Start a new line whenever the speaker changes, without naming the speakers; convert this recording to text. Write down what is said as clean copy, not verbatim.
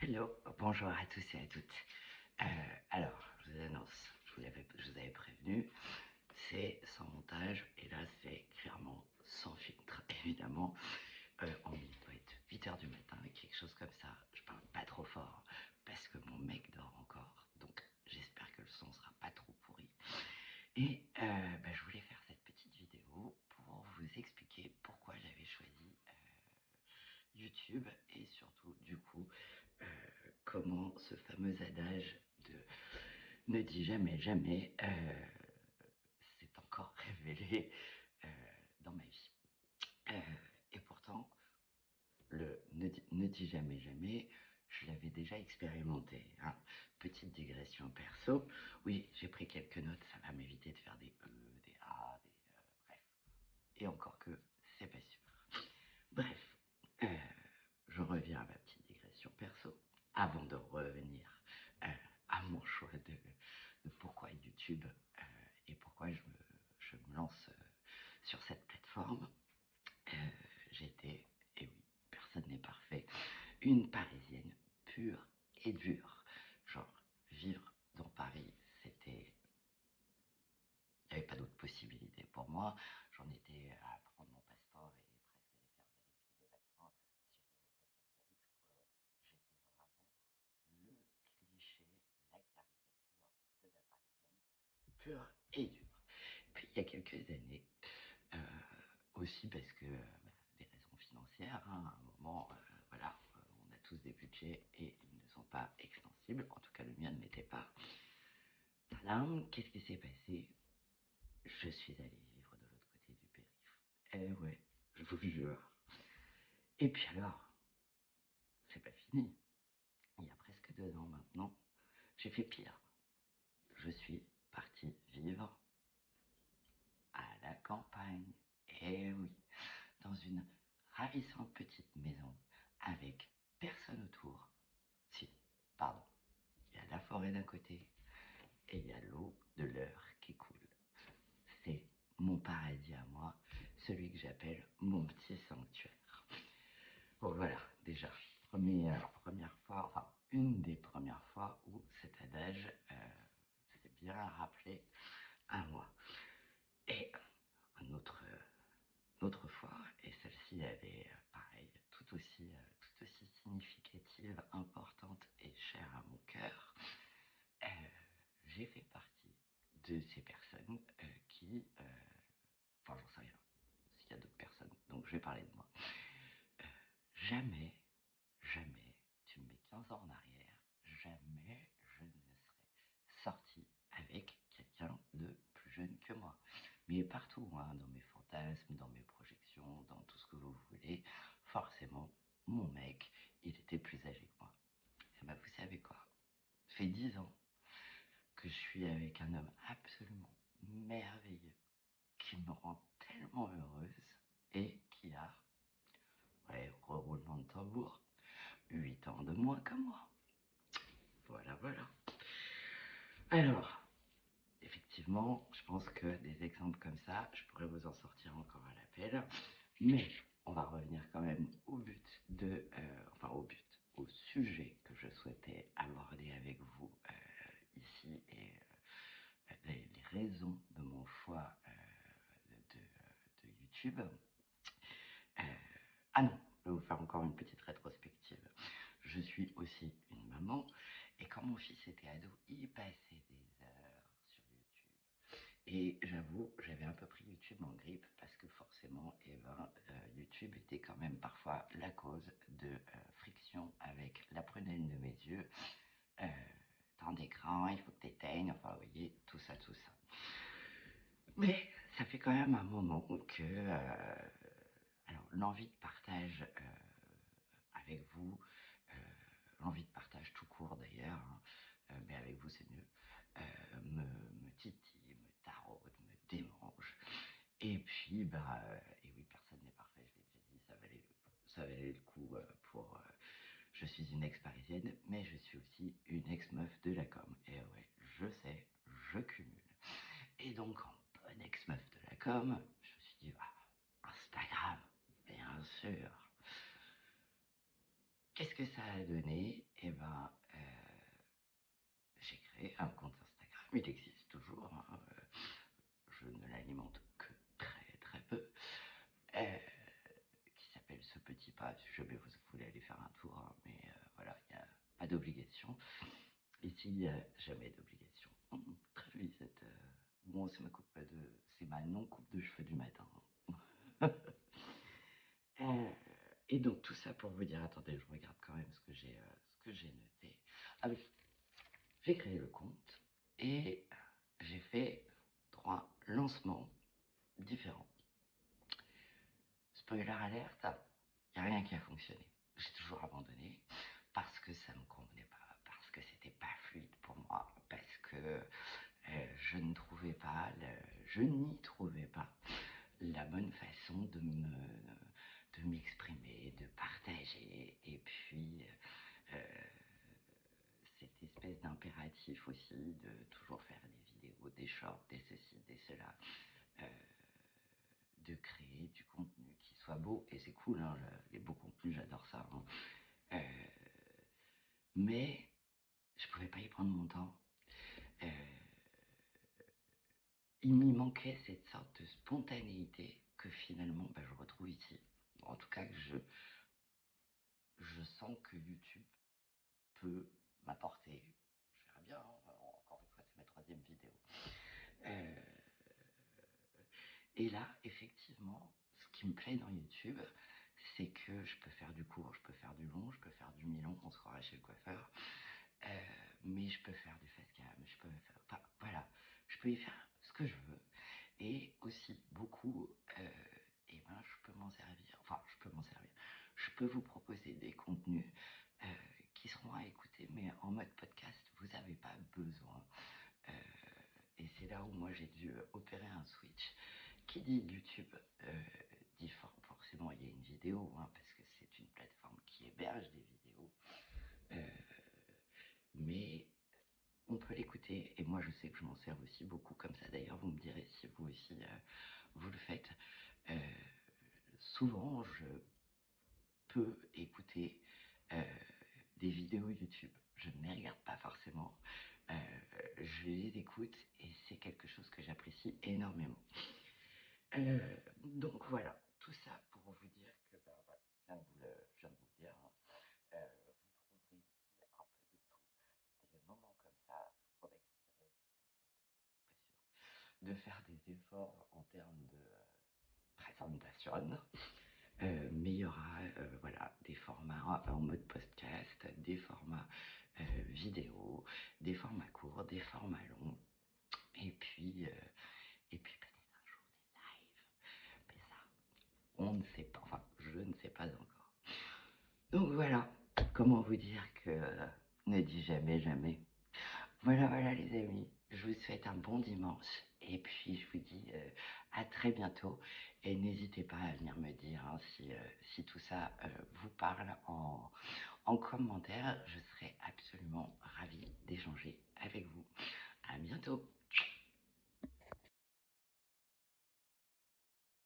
Hello, bonjour à tous et à toutes. Alors, je vous annonce, je vous avais prévenu, c'est sans montage et là c'est clairement sans filtre, évidemment. Il doit être 8 heures du matin, quelque chose comme ça. Je parle pas trop fort parce que mon mec dort encore, donc j'espère que le son sera pas trop pourri. Et je voulais faire cette petite vidéo pour vous expliquer pourquoi j'avais choisi YouTube et surtout du coup comment ce fameux adage de ne dis jamais jamais s'est encore révélé euh, dans ma vie. Et pourtant, le ne dis jamais jamais, je l'avais déjà expérimenté. Hein. Petite digression perso. Oui, j'ai pris quelques notes, ça va m'éviter de faire des E, des A, bref. Et encore que, c'est pas sûr. Bref, euh, je reviens à ma petite digression perso, avant de revenir à mon choix de pourquoi YouTube et pourquoi je me lance sur cette plateforme. J'étais, et oui, personne n'est parfait, une Parisienne pure et dure. Genre, vivre dans Paris, c'était... Il n'y avait pas d'autre possibilité pour moi. J'en étais à prendre mon passeport et presque aller faire vérifier le vaccin si je devais passer le permis. Ouais, ouais. J'étais vraiment le cliché, la caricature de la Parisienne, pure et dure. Puis il y a quelques années, aussi parce que des raisons financières, hein, à un moment, voilà, on a tous des budgets et ils ne sont pas extensibles. En tout cas, le mien ne l'était pas. Tadam, qu'est-ce qui s'est passé? Je suis allé vivre de l'autre côté du périph'. Eh ouais, je vous jure. Et puis alors, c'est pas fini. Il y a presque 2 ans maintenant, j'ai fait pire. Je suis parti vivre à la campagne. Eh oui, dans une ravissante petite maison avec personne autour. Si, pardon, il y a la forêt d'un côté et il y a l'eau de l'Eure qui coule. C'est mon paradis à moi, celui que j'appelle mon petit sanctuaire. Bon voilà, déjà, première fois, enfin une des premières fois où cet adage s'est bien rappelé à moi. Et une autre fois, et celle-ci elle est pareil, tout aussi significative, importante et chère à mon cœur, euh, j'ai fait partie de ces personnes enfin j'en sais rien, s'il y a d'autres personnes, donc je vais parler de moi. Euh, jamais, jamais, tu me mets 15 ans en arrière, jamais je ne serais sorti avec quelqu'un de plus jeune que moi. Mais partout, hein, dans mes fantasmes, dans mes projections, dans tout ce que vous voulez, forcément, mon mec, il était plus âgé que moi. Et bah, vous savez quoi? Ça fait 10 ans que je suis avec un homme absolument merveilleux, qui me rend tellement heureuse et qui a, ouais, reroulement de tambour, 8 ans de moins que moi. Voilà, voilà. Alors, effectivement, je pense que des exemples comme ça, je pourrais vous en sortir encore à l'appel. Mais on va revenir quand même au sujet que je souhaitais aborder avec vous ici et les raisons de mon choix de YouTube. Euh, ah non, je vais vous faire encore une petite rétrospective. Je suis aussi une maman et quand mon fils était ado, il passait des heures sur YouTube. Et j'avoue, j'avais un peu pris YouTube en grippe parce que forcément, YouTube était quand même parfois la cause de friction avec la prunelle de mes yeux. Euh, Temps d'écran, il faut que tu éteignes, enfin, vous voyez, tout ça, tout ça. Mais ça fait quand même un moment que alors, l'envie de partage avec vous, euh, l'envie de partage tout court d'ailleurs, hein, mais avec vous c'est mieux, me titille, me taraude, me démange. Et puis, et oui, personne n'est parfait, je l'ai déjà dit, ça valait le coup pour... je suis une ex-parisienne, mais je suis aussi une ex-meuf de la com. Et ouais, je sais, je cumule. Et donc, en bonne ex-meuf de la com, je me suis dit, Instagram, bien sûr. Qu'est-ce que ça a donné? et ben, j'ai créé un compte Instagram, il existe toujours, hein, je ne l'alimente que très très peu, qui s'appelle Ce Petit Pas, si jamais vous voulez aller faire un tour, hein, mais voilà, il n'y a pas d'obligation. Ici, il n'y a jamais d'obligation. Très jolie cette... Bon, c'est ma non-coupe de cheveux du matin. Euh, et donc tout ça pour vous dire, attendez, je regarde quand même ce que j'ai noté. Ah oui, j'ai créé le compte et j'ai fait 3 lancements différents. Spoiler alerte, il n'y a rien qui a fonctionné. J'ai toujours abandonné parce que ça ne me convenait pas, parce que c'était pas fluide pour moi, parce que je n'y trouvais pas la bonne façon de m'exprimer, de partager, et puis cette espèce d'impératif aussi de toujours faire des vidéos, des shorts, des ceci, des cela, euh, de créer du contenu qui soit beau, et c'est cool, hein, les beaux contenus, j'adore ça, hein. Euh, mais je pouvais pas y prendre mon temps. Euh, il m'y manquait cette sorte de spontanéité que finalement bah, je retrouve ici. En tout cas, que je sens que YouTube peut m'apporter. Je verrai bien, hein. Encore une fois, c'est ma 3e vidéo. Euh, et là, effectivement, ce qui me plaît dans YouTube, c'est que je peux faire du court, je peux faire du long, je peux faire du mi-long, on se croirait chez le coiffeur. Mais je peux faire du facecam, je peux faire... Enfin, voilà, je peux y faire ce que je veux. Et aussi, beaucoup, et ben, je peux m'en servir. Enfin, je peux m'en servir. Je peux vous proposer des contenus euh, qui seront à écouter, mais en mode podcast, vous n'avez pas besoin. Euh, et c'est là où moi j'ai dû opérer un switch. Qui dit YouTube dit forcément il y a une vidéo, hein, parce que c'est une plateforme qui héberge des vidéos. Euh, mais on peut l'écouter, et moi je sais que je m'en sers aussi beaucoup comme ça. D'ailleurs, vous me direz si vous aussi vous le faites. Euh, Souvent, je peux écouter des vidéos YouTube. Je ne les regarde pas forcément. Euh, je les écoute et c'est quelque chose que j'apprécie énormément. Donc voilà, tout ça pour vous dire que, ben, voilà, je viens de vous le dire, hein, vous trouverez ici un peu de tout, des moments comme ça. Je promets que j'essaierai, pas sûr, de faire des efforts en termes de présentation. Mais il y aura voilà, des formats en mode podcast, des formats vidéo, des formats courts, des formats longs, et puis peut-être un jour des lives. Mais ça, on ne sait pas, enfin, je ne sais pas encore. Donc voilà, comment vous dire que ne dis jamais jamais. Voilà les amis, je vous souhaite un bon dimanche et puis je vous dis à très bientôt et n'hésitez pas à venir me dire hein, si tout ça vous parle en commentaire, je serai absolument ravie d'échanger avec vous. À bientôt.